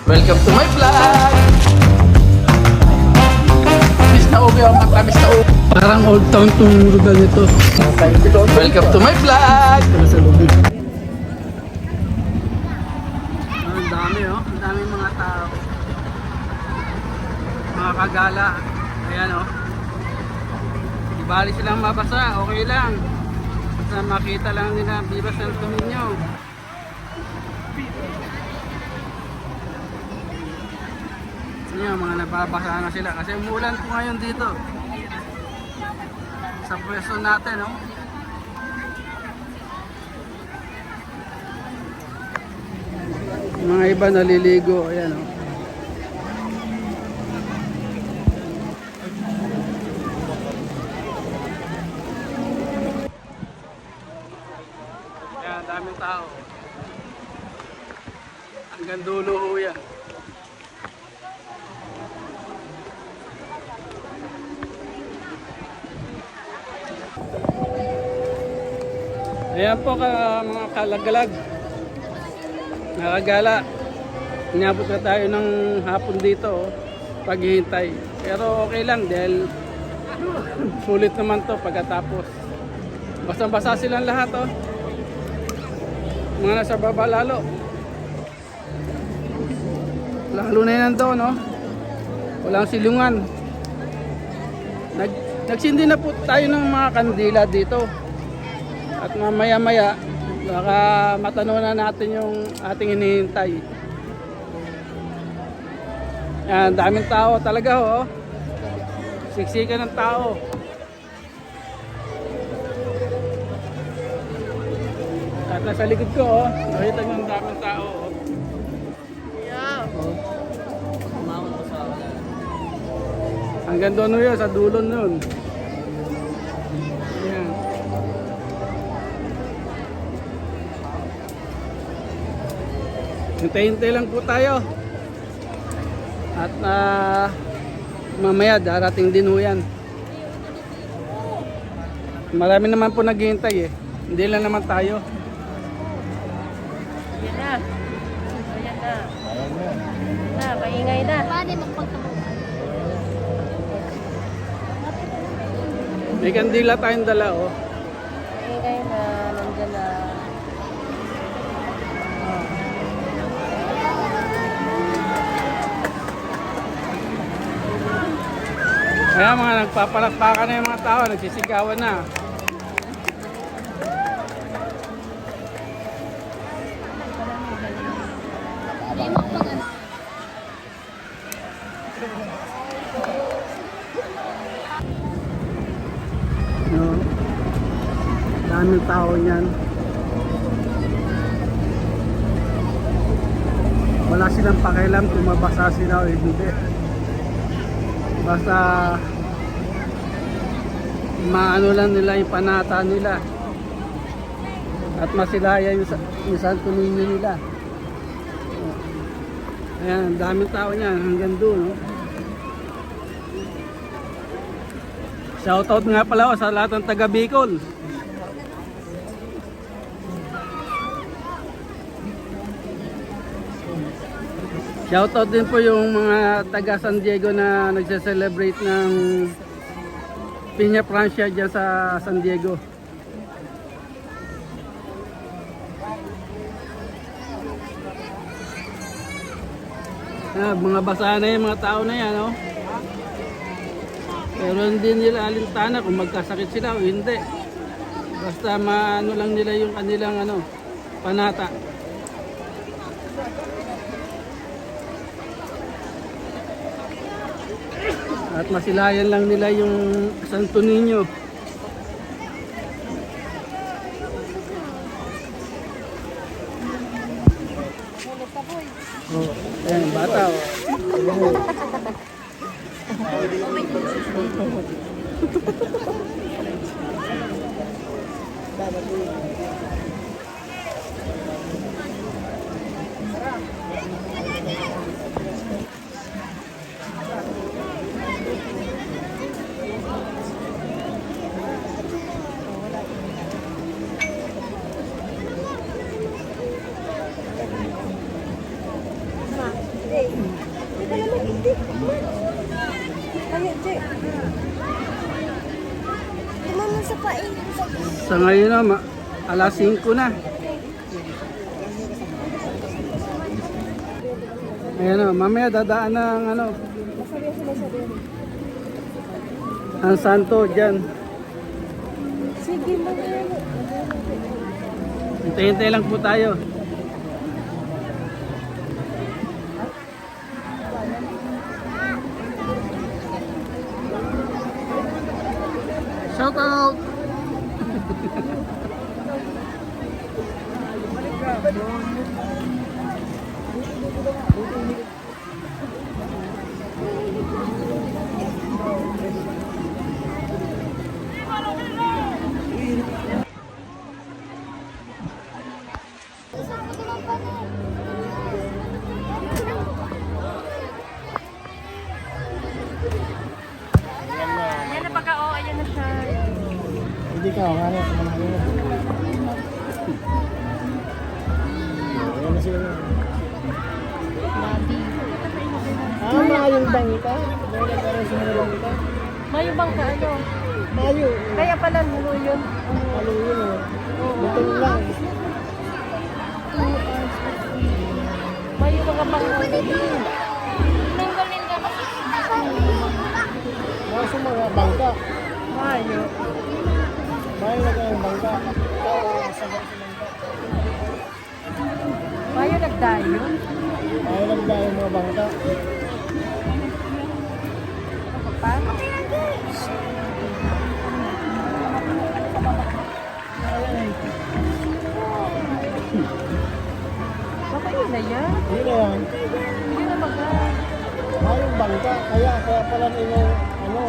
Welcome to my vlog! Miss na ubi ang mata, miss na ubi. Parang old town tong lugar nito. Welcome to my vlog! Ang dami oh, ang dami mga tao. Mga kagala. Ayan oh. Di bali silang mabasa, okay lang. Basta makita lang nila Viva Santo Niño. Yan, mga nababasa na sila kasi umulan po ngayon dito. Sa pwesto natin oh. Mga iba naliligo, ayan oh. Ayan, daming tao. Hanggang dulo ho yan. Ayan po mga kalagalag. Nakagala. Inabot na tayo ng hapon dito oh, paghihintay. Pero okay lang dahil sulit naman to pagkatapos. Basta-basa silang lahat oh. Mga nasa baba lalo. Lalo na yan doon oh. Walang silungan. Nagsindi na po tayo ng mga kandila dito. At mamaya-maya baka matanunan natin yung ating hinihintay. Yan, daming tao talaga oh. Siksikan ng tao. At nasa likod ko oh, nakita nyo ang daming tao oh. Hanggang doon yun, sa dulon nun. Ayan. Hintay-hintay lang po tayo. At mamaya darating din ho yan. Marami naman po naghihintay eh. Hindi lang naman tayo. Ayan na. Ayan na. Na, maingay na. May kandila tayong dala oh. Maingay na. Nandyan na. Kaya mga nagpapalakpakan na yung mga tao, nagsisigawan na. No. Daming tao niyan. Wala silang pakialam kung mabasa sila o hindi. Basta maano lang nila yung panata nila at masilaya yung Santo Niño nila. Ayan, daming tao niyan hanggang doon no? Shoutout nga pala sa lahat ng taga Bicol. Shoutout din po yung mga taga San Diego na nagse-celebrate ng Piña Francia dyan sa San Diego. Mga basa na yung mga tao na yan oh. Pero hindi nila alintana kung magkasakit sila o hindi. Basta maano lang nila yung kanilang ano, panata. At masilayan lang nila yung Santo Niño. Oh, ayan, bata oh. ka naman, hindi. Kaya, Che. Tumama sa pain. Sa ngayon na, alas 5 na. Ayan o, mamaya dadaan ng ano, ang santo dyan. Sige, mamaya. Hintay-hintay lang po tayo. Shout out! Ayan na pagka, oh, ayan na siya. Hindi ka, nga na, kumanahin mo. Ayan na sila. Mayong bangka. Meron pa rin sa bangka. Mayo bang ka, ano? Mayo. Kaya pala, nulo yun. Ano yun o? Butong lang. Mayo mga bang Maso mga bangka. Mayo. Mayo na kayong bangka. Sagot sa bangka. Mayo nagdayo. Mayo lang dahil mga bangka. Pa? Baka yun na yan. Hindi na yan. Yun na baga. Mayong bangka. Kaya pala nino, ano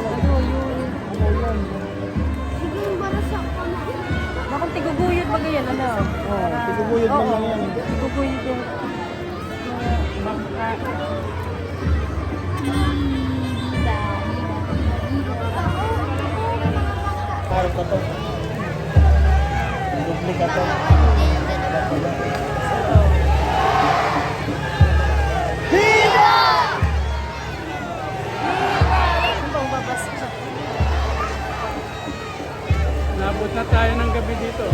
yun. Bakit tiguguyod baga yan, ano? Oo, tiguguyod man lang yan. Tiguguyod yung bangka. Harap ka to. Dubli ka to. Nabot na tayo ng gabi dito.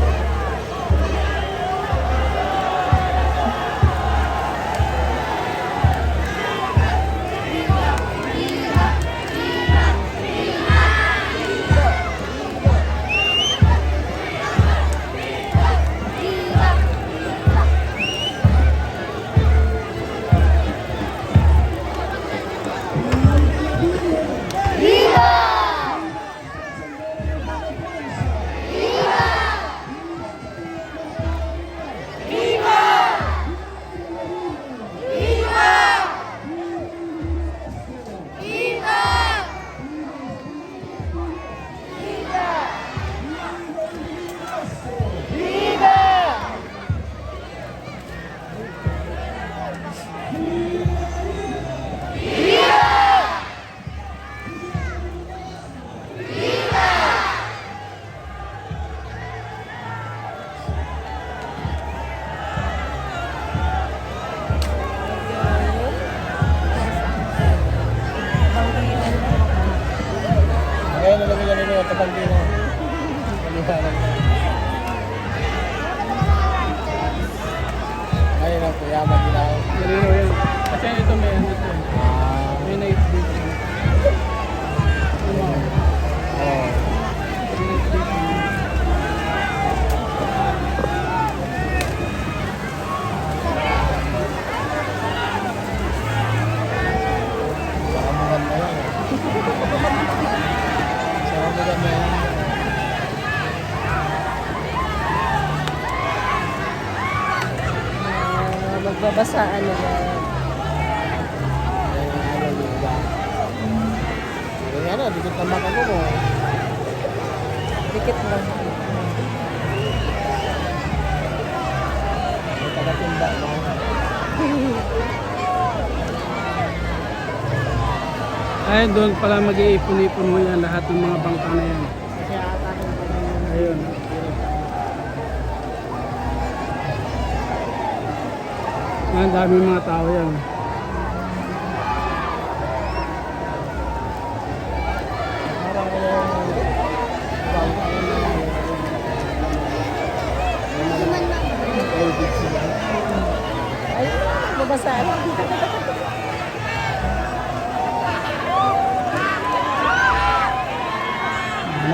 Ngayon na lang yan nino, Tabangkino. Maliwanag na. Ngayon ang kuyaman din ako. Malino yan. Kasi ito may ano ito. May night vision. Ano? Oo. May night vision. Sakamugan na yan. Sakamugan na yan. Magbabasaan na yan. Kaya na, dikit na maka mo. Dikit lang. May tagatimba mo. Ay, doon pala mag-iipon-ipon mo yan lahat ng mga bangka na yan. Kasi ata kung pag Ayun. Ang dami mga tao yan.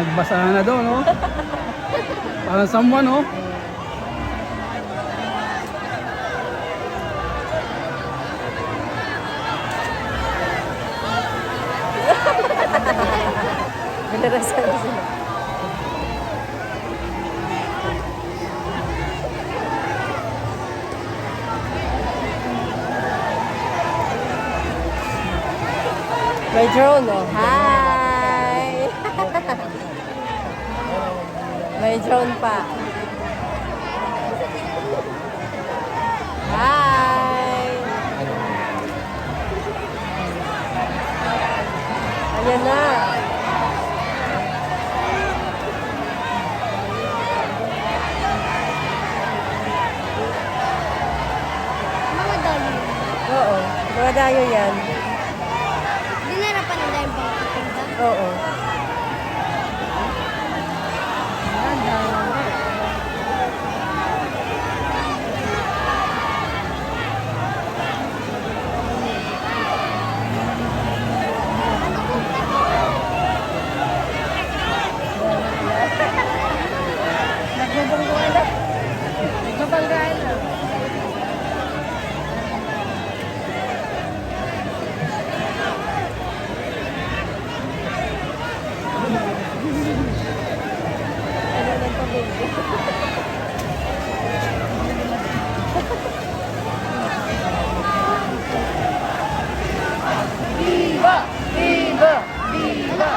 Nagbasahan na doon, no? Parang someone, no? Binarasan sila. May drone, oh. Hi! May drone pa. Hi! Ayan na. Mga dami. Oo, mga dayo yan. Dinarapan nila yung pagkapunta. Oo. Nagbubungguan na. Nagbabanggaan na. Ano lang pabunggo? Viva! Viva! Viva!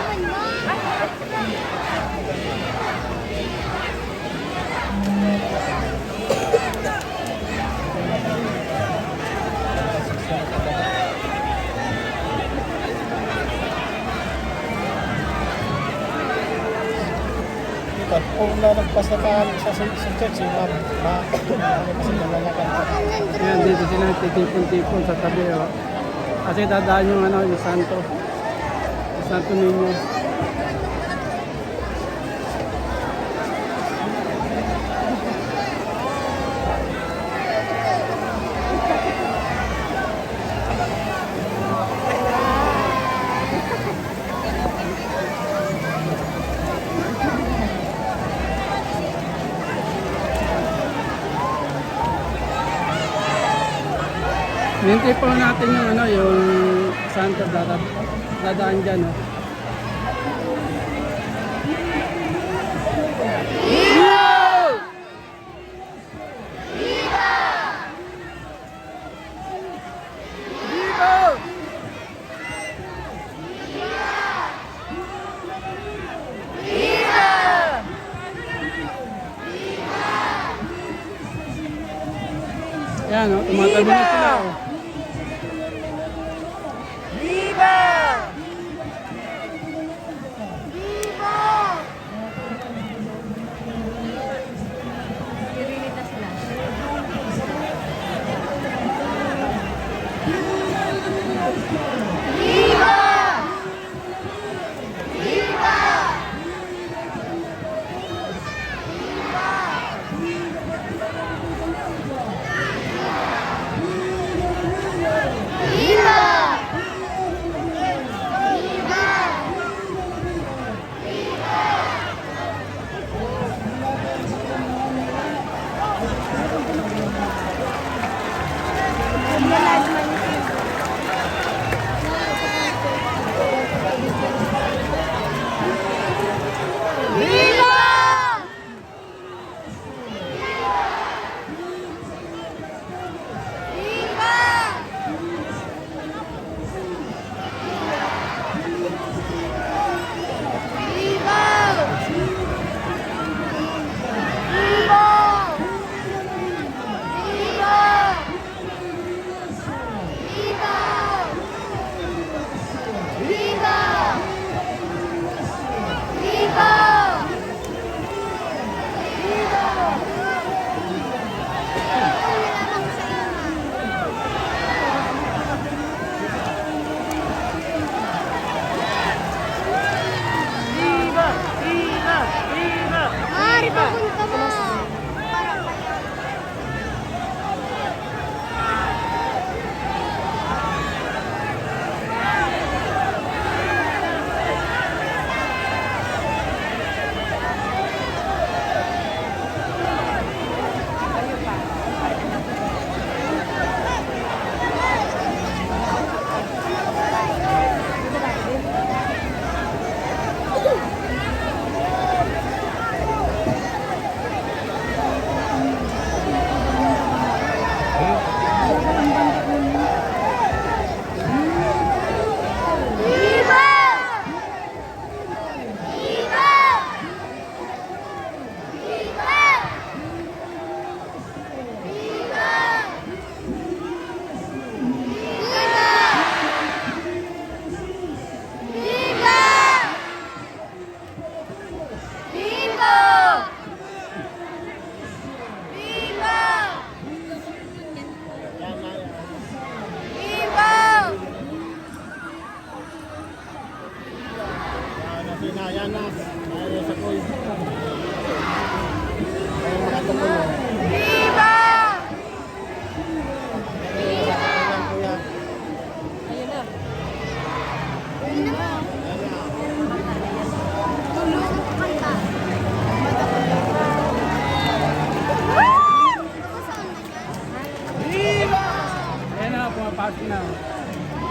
Kung nalagpas na tayo sa church, ano kasi nalalagan pa. Ayan, dito sila nagtitipon-tipon sa tabi, oh. Kasi dadaan yung ano, yung Santo. Yung Santo Niño. Nintay pa natin yung ano, yung Santo dadaan dyan, oh. Yan, oh, tumatabi na sila, oh. Nirinig na sila.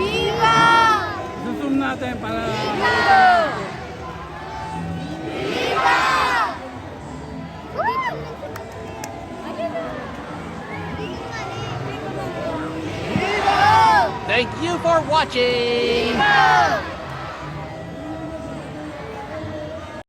Viva! Zoom natin para Viva! Thank you for watching! Viva!